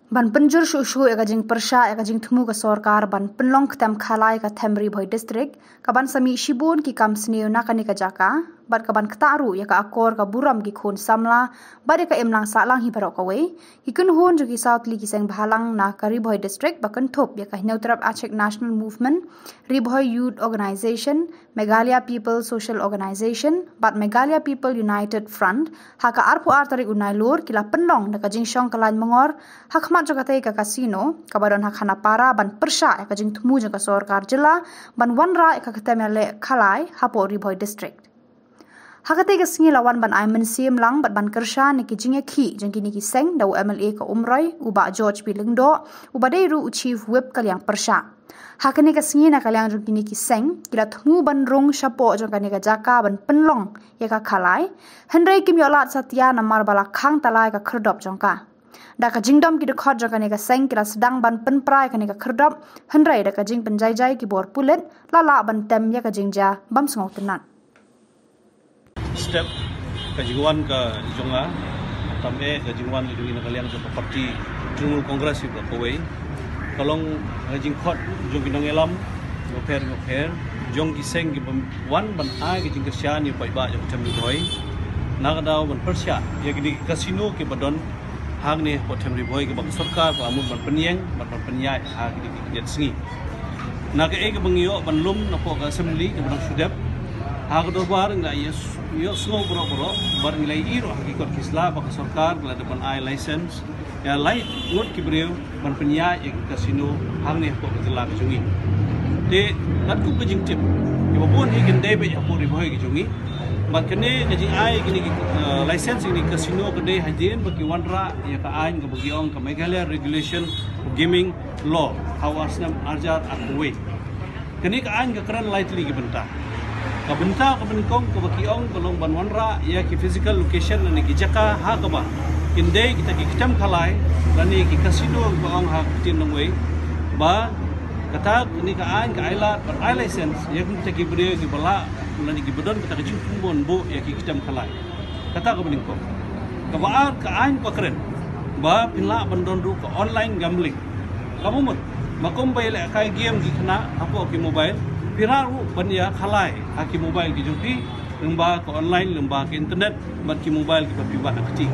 Ban penjur shu eka jing persha eka jing thumu ka sorkar ban penlong ktem khalai ka Themri Bhoi district ka ban sami shibun ki kam sneu nakani ka jaka bat ka ban ktaru ya ka akor ka buram ki khun samla bat ka emlang salang hi barok away ki kun hon ju ki south li ki seng bhalang na ka Ri Bhoi district bakan thop ya ka hinautrap achek national movement Ri Bhoi youth organization Meghalaya people social organization bat Meghalaya people united front ha ka arpu artari unai lor kila penlong na ka jing shong kalan mongor ha khmat jogate ka kasino kabaron ha khana para ban persha ka jing thumu jang ka sorkar jila ban wanra ka ktemele khalai ha po Ri Bhoi district Hakate ka singi lawan ban Aiman Sim lang bat ban kersha ni ki jinge khi jang kini ki seng dau MLA ka Umroi uba George Pilingdo uba deiru chief whip kalyang persha Hakane ka singi na kalyang jang kini ki seng kila thumu ban rong shapo jang kani ka jaka ban penlong ya ka khalai henrei kim yolat satya namar bala khang talai ka khrdop jang ka da ka jingdom ki dekhot jang kani ka seng kila sedang ban penprai kani ka khrdop henrei da ka jing penjai ki bor pulet lala ban tem ya ka jingja bam sngau tenan step kajingwan ka jonga tame kajingwan lidungi na kaliang sa parti Trinamool Congress ka kawai kalong kajing khot jong kinong elam ngoper jong kiseng ki wan ban a kajing kersian ni pai ba jong Themri Bhoi nagadaw ban persya ya gidi kasino ki badon hang ni po Themri Bhoi ki bang sarkar ko amun ban penyeng ban penyai ha gidi ki singi naga e ka bangyo ban lum na po ka assembly ki ban sudep Hak dobar nga yo snow bro bar nilai iro hakikot kisla baka sarkar la depan ai license ya lai ngot kibreu ban penya ya kasino hang ne ko jela ka jungi de nat ku kajing tip yo bon hi gen debe ya po Ri Bhoi ki jungi ban kene ngajing ai gini license ini kasino kede hajin bagi wanra ya ka ain ka bagi ong ka Meghalaya regulation gaming law hawasnam arjat atwe kene ka ain ka kran lightly ki benta kabenta kabenkong kabakiong kolong banwanra ya ki physical location ni ki jaka ha kaba indai kita ki kitam khalai lani ki kasino baong ha tin nongwei ba kata ni ka an ka aila but I license ya kita ki brio ki bala lani ki bodon kita ki chumbon bo ya ki kitam khalai kata kabenkong kabaar ka an ko keren ba pinla bandon ru ka online gambling kamu mut makom baile kai game ki khana apo ki mobile piraru bania khalai haki mobile ki joki lemba ke online lemba ke internet bat ki mobile ki papi bat akti